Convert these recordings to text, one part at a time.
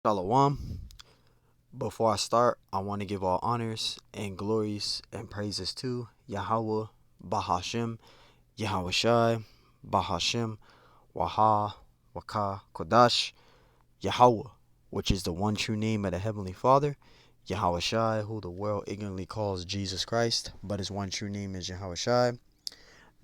Shalom. Before I start, I want to give all honors and glories and praises to Yahweh, Bahashem, Yahweh Shai, Bahashem, Waha, Waka, Kodash, Yahweh, which is the one true name of the Heavenly Father, Yahweh Shai, who the world ignorantly calls Jesus Christ, but his one true name is Yahweh Shai.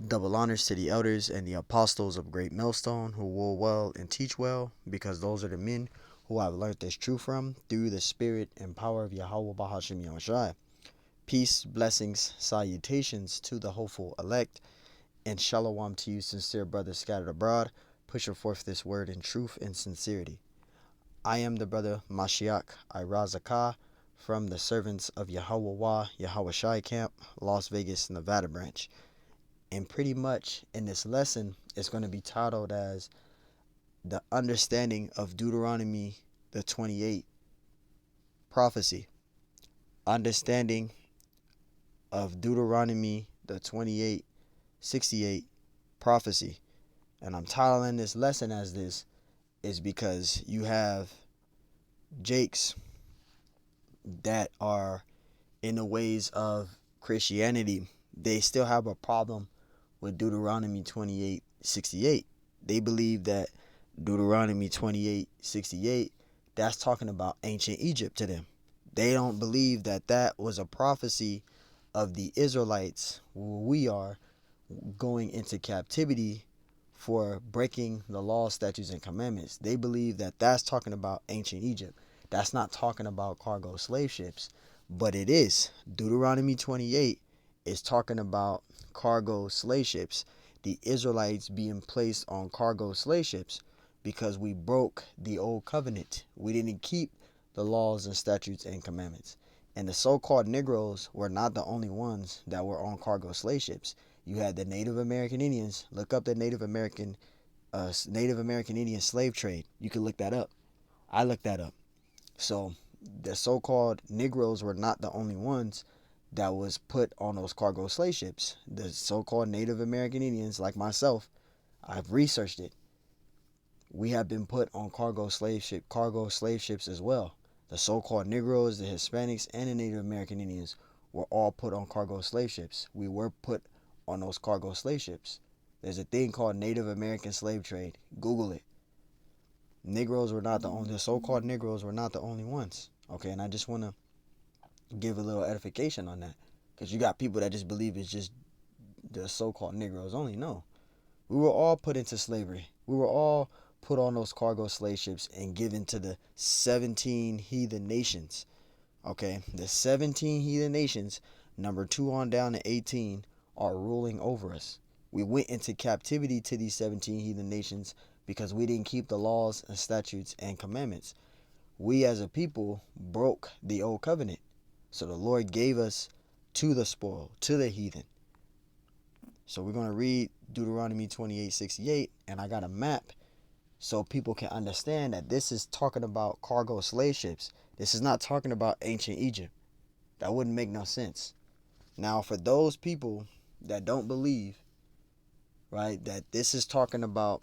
Double honors to the elders and the apostles of Great Millstone who rule well and teach well, because those are the men who I've learned this truth from through the spirit and power of Yahweh Bahashim Yahushai. Peace, blessings, salutations to the hopeful elect, and shalom to you, sincere brothers scattered abroad, pushing forth this word in truth and sincerity. I am the brother Mashiach Irazakah from the servants of Yahweh Yahweh Shai Camp, Las Vegas, Nevada branch. And pretty much in this lesson, it's going to be titled as the understanding of Deuteronomy the 28 prophecy. Understanding of Deuteronomy the 28:68 prophecy. And I'm titling this lesson as this is because you have Jakes that are in the ways of Christianity. They still have a problem with Deuteronomy 28:68. They believe that Deuteronomy 28:68, that's talking about ancient Egypt to them. They don't believe that that was a prophecy of the Israelites, where we are going into captivity for breaking the law, statutes, and commandments. They believe that that's talking about ancient Egypt. That's not talking about cargo slave ships, but it is. Deuteronomy 28 is talking about cargo slave ships, the Israelites being placed on cargo slave ships because we broke the old covenant. We didn't keep the laws and statutes and commandments. And the so-called Negroes were not the only ones that were on cargo slave ships. You had the Native American Indians. Look up the Native American Indian slave trade. You can look that up. I looked that up. So the so-called Negroes were not the only ones that was put on those cargo slave ships. The so-called Native American Indians, like myself, I've researched it. We have been put on cargo slave ships as well. The so-called Negroes, the Hispanics, and the Native American Indians were all put on cargo slave ships. We were put on those cargo slave ships. There's a thing called Native American slave trade. Google it. The so-called Negroes were not the only ones. Okay, and I just want to give a little edification on that, because you got people that just believe it's just the so-called Negroes only. No, we were all put into slavery. We were all put on those cargo slave ships and given to the 17 heathen nations. Okay, the 17 heathen nations, number 2 on down to 18, are ruling over us. We went into captivity to these 17 heathen nations because we didn't keep the laws and statutes and commandments. We as a people broke the old covenant. So the Lord gave us to the spoil, to the heathen. So we're going to read Deuteronomy 28:68, and I got a map so people can understand that this is talking about cargo slave ships. This is not talking about ancient Egypt. That wouldn't make no sense. Now, for those people that don't believe, right, that this is talking about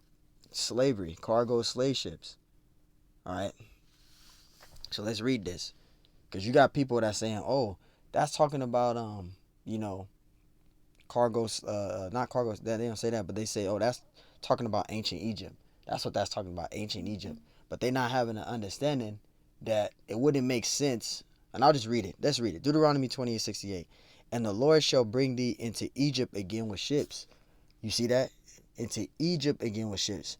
slavery, cargo slave ships, all right? So let's read this. Because you got people that saying, oh, that's talking about, you know, cargos, not cargos, they don't say that, but they say, oh, that's talking about ancient Egypt. That's what that's talking about, ancient Egypt. But they not having an understanding that it wouldn't make sense. And I'll just read it. Let's read it. Deuteronomy 28:68. And the Lord shall bring thee into Egypt again with ships. You see that? Into Egypt again with ships.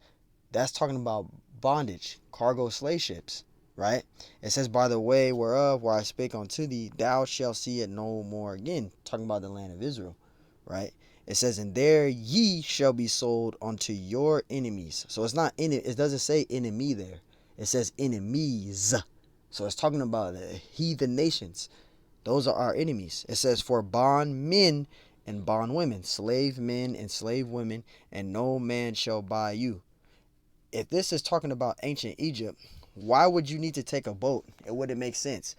That's talking about bondage, cargo slave ships, right? It says, by the way whereof where I spake unto thee, thou shalt see it no more again. Talking about the land of Israel, right? It says, and there ye shall be sold unto your enemies. So it's not in it. It doesn't say enemy there. It says enemies. So it's talking about the heathen nations. Those are our enemies. It says, for bond men and bond women, slave men and slave women, and no man shall buy you. If this is talking about ancient Egypt, why would you need to take a boat? It wouldn't make sense.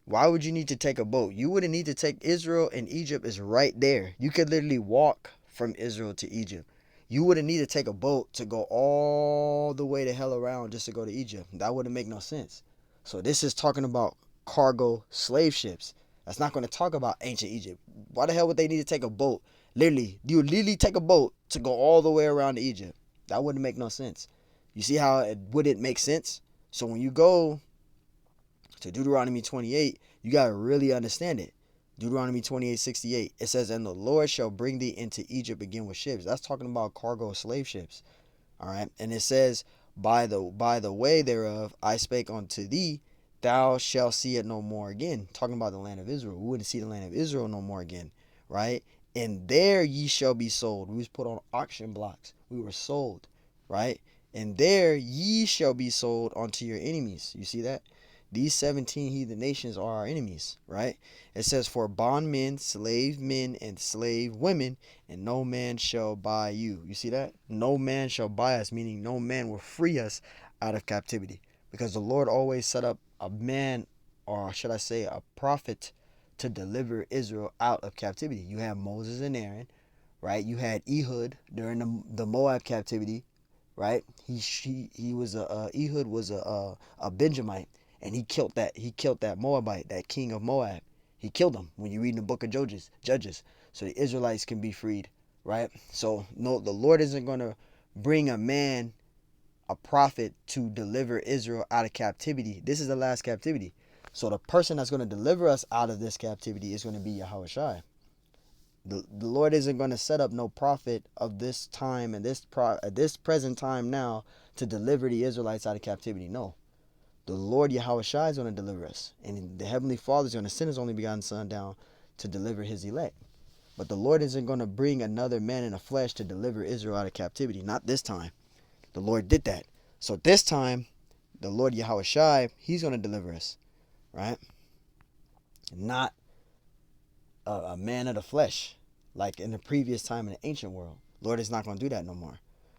Why would you need to take a boat? You wouldn't need to take Israel, and Egypt is right there. You could literally walk from Israel to Egypt. You wouldn't need to take a boat to go all the way the hell around just to go to Egypt. That wouldn't make no sense. So this is talking about cargo slave ships. That's not going to talk about ancient Egypt. Why the hell would they need to take a boat? Literally, you would literally take a boat to go all the way around to Egypt. That wouldn't make no sense. You see how it wouldn't make sense? So when you go to Deuteronomy 28, you got to really understand it. Deuteronomy 28:68, it says, and the Lord shall bring thee into Egypt again with ships. That's talking about cargo slave ships. All right. And it says, by the way thereof I spake unto thee, thou shalt see it no more again. Talking about the land of Israel. We wouldn't see the land of Israel no more again. Right. And there ye shall be sold. We was put on auction blocks. We were sold. Right. And there ye shall be sold unto your enemies. You see that? These 17 heathen nations are our enemies, right? It says, for bondmen, slave men, and slave women, and no man shall buy you. You see that? No man shall buy us, meaning no man will free us out of captivity. Because the Lord always set up a man, or should I say a prophet, to deliver Israel out of captivity. You have Moses and Aaron, right? You had Ehud during the Moab captivity, right? Ehud was a Benjamite. And he killed that Moabite, that king of Moab. He killed him when you read in the book of Judges. So the Israelites can be freed, right? So no, the Lord isn't going to bring a man, a prophet, to deliver Israel out of captivity. This is the last captivity. So the person that's going to deliver us out of this captivity is going to be Yahushua. The Lord isn't going to set up no prophet of this time and this present time now to deliver the Israelites out of captivity. No. The Lord Yahushua is going to deliver us. And the Heavenly Father is going to send his only begotten Son down to deliver his elect. But the Lord isn't going to bring another man in the flesh to deliver Israel out of captivity. Not this time. The Lord did that. So this time, the Lord Yahushua, he's going to deliver us. Right? Not a man of the flesh. Like in the previous time in the ancient world. Lord is not going to do that no more.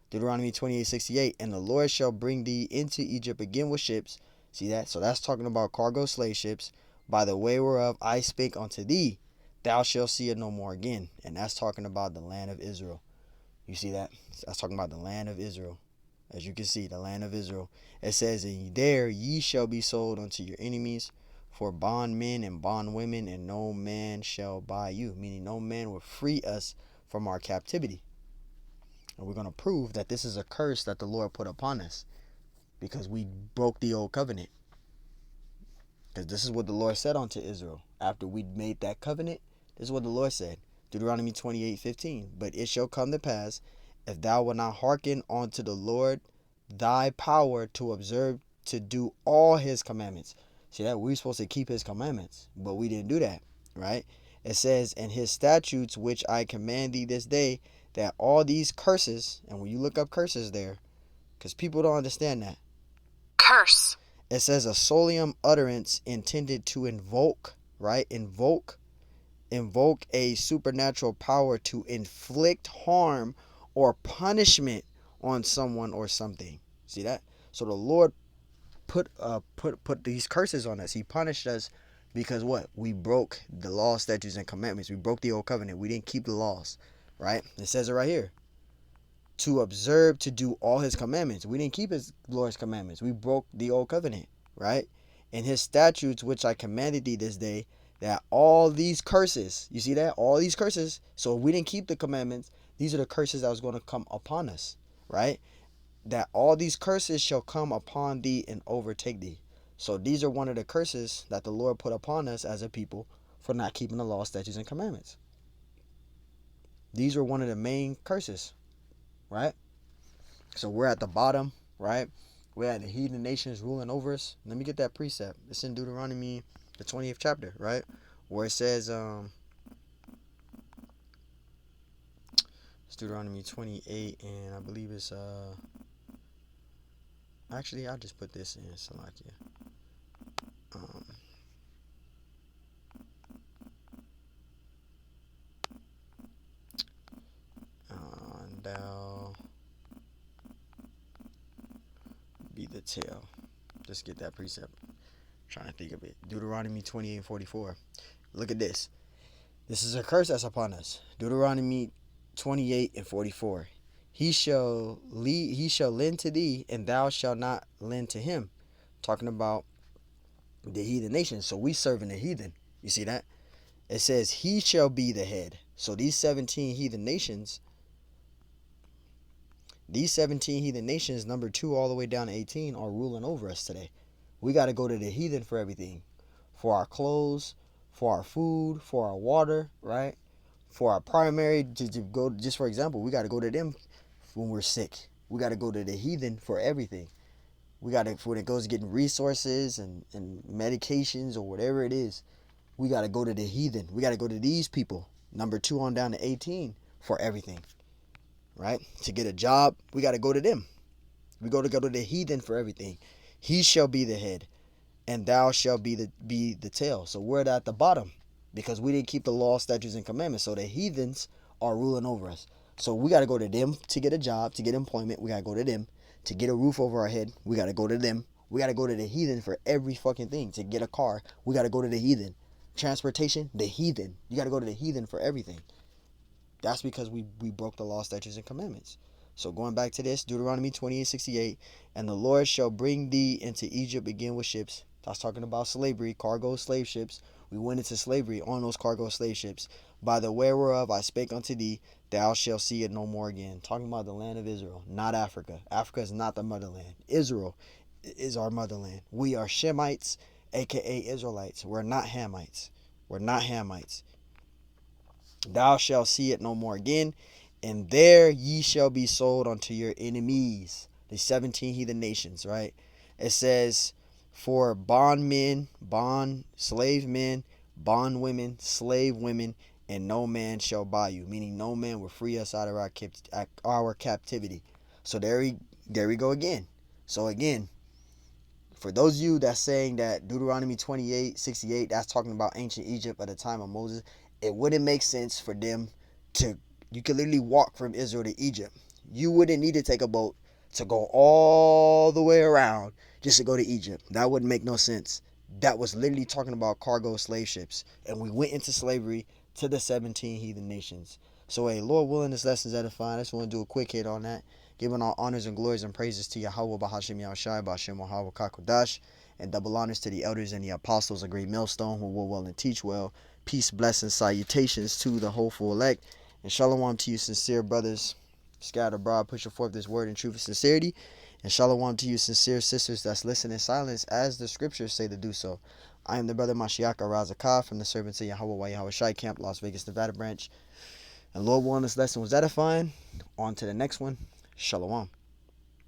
Deuteronomy 28:68, and the Lord shall bring thee into Egypt again with ships. See that? So that's talking about cargo slave ships. By the way whereof I spake unto thee, thou shalt see it no more again. And that's talking about the land of Israel. You see that? That's talking about the land of Israel. As you can see, the land of Israel. It says, and there ye shall be sold unto your enemies for bondmen and bondwomen, and no man shall buy you. Meaning no man will free us from our captivity. And we're going to prove that this is a curse that the Lord put upon us. Because we broke the old covenant. Because this is what the Lord said unto Israel. After we made that covenant, this is what the Lord said. Deuteronomy 28:15. But it shall come to pass, if thou wilt not hearken unto the Lord thy power to observe to do all his commandments. See that? We're supposed to keep his commandments. But we didn't do that. Right? It says, and his statutes which I command thee this day, that all these curses, and when you look up curses there, because people don't understand that. Curse. It says a solium utterance intended to invoke, right? Invoke a supernatural power to inflict harm or punishment on someone or something. See that? So the Lord put these curses on us. He punished us because what? We broke the law, statutes, and commandments. We broke the old covenant. We didn't keep the laws, right? It says it right here. To observe to do all his commandments. We didn't keep his Lord's commandments. We broke the old covenant, right? And his statutes, which I commanded thee this day, that all these curses, you see that? All these curses. So if we didn't keep the commandments, these are the curses that was going to come upon us, right? That all these curses shall come upon thee and overtake thee. So these are one of the curses that the Lord put upon us as a people for not keeping the law, statutes, and commandments. These are one of the main curses. Right? So we're at the bottom, right? We're at the heathen nations ruling over us. Let me get that precept. It's in Deuteronomy, the 20th chapter, right? Where it says, it's Deuteronomy 28, and I believe it's, actually, I'll just put this in Salakia. Thou be the tail. Just get that precept. I'm trying to think of it. Deuteronomy 28:44. Look at this. This is a curse that's upon us. Deuteronomy 28:44. He shall lend to thee, and thou shalt not lend to him. Talking about the heathen nations. So we serving the heathen. You see that? It says he shall be the head. So these 17 heathen nations, number 2 all the way down to 18, are ruling over us today. We got to go to the heathen for everything. For our clothes, for our food, for our water, right? For our primary, to go, just for example, we got to go to them when we're sick. We got to go to the heathen for everything. We got to, when it goes to getting resources and medications or whatever it is, we got to go to the heathen. We got to go to these people, number 2 on down to 18, for everything, right? To get a job, we got to go to them. We go to the heathen for everything. He shall be the head, and thou shalt be the tail. So we're at the bottom because we didn't keep the law, statutes, and commandments. So the heathens are ruling over us. So we got to go to them to get a job, to get employment. We got to go to them to get a roof over our head. We got to go to them. We got to go to the heathen for every fucking thing. To get a car, we got to go to the heathen. Transportation, the heathen. You got to go to the heathen for everything. That's because we broke the law, statutes, and commandments. So going back to this, Deuteronomy 28:68, and the Lord shall bring thee into Egypt again with ships. That's talking about slavery, cargo slave ships. We went into slavery on those cargo slave ships. By the way whereof I spake unto thee, thou shalt see it no more again. Talking about the land of Israel, not Africa. Africa is not the motherland. Israel is our motherland. We are Shemites, aka Israelites. We're not Hamites. We're not Hamites. Thou shalt see it no more again, and there ye shall be sold unto your enemies, the 17 heathen nations, right? It says, for bondmen, bond slave men, bond women, slave women, and no man shall buy you, meaning no man will free us out of our captivity. So there we go again. So again, for those of you that's saying that Deuteronomy 28:68, that's talking about ancient Egypt at the time of Moses, it wouldn't make sense for them to, you could literally walk from Israel to Egypt. You wouldn't need to take a boat to go all the way around just to go to Egypt. That wouldn't make no sense. That was literally talking about cargo slave ships. And we went into slavery to the 17 heathen nations. So, hey, Lord willing, this lesson's edifying. I just want to do a quick hit on that. Giving all honors and glories and praises to Yahweh, Bahashim Yahushai, Bahashim Wahawah Kakodash, and double honors to the elders and the apostles, a great millstone who will well and teach well. Peace, blessings, salutations to the hopeful elect. And shalom to you, sincere brothers. Scattered abroad, pushing forth this word in truth and sincerity. And shalom to you, sincere sisters that's listening in silence as the scriptures say to do so. I am the brother Mashiach Razakah from the servants of Yahweh Yahushai Camp, Las Vegas, Nevada branch. And Lord willing, this lesson was edifying. On to the next one. Shalom.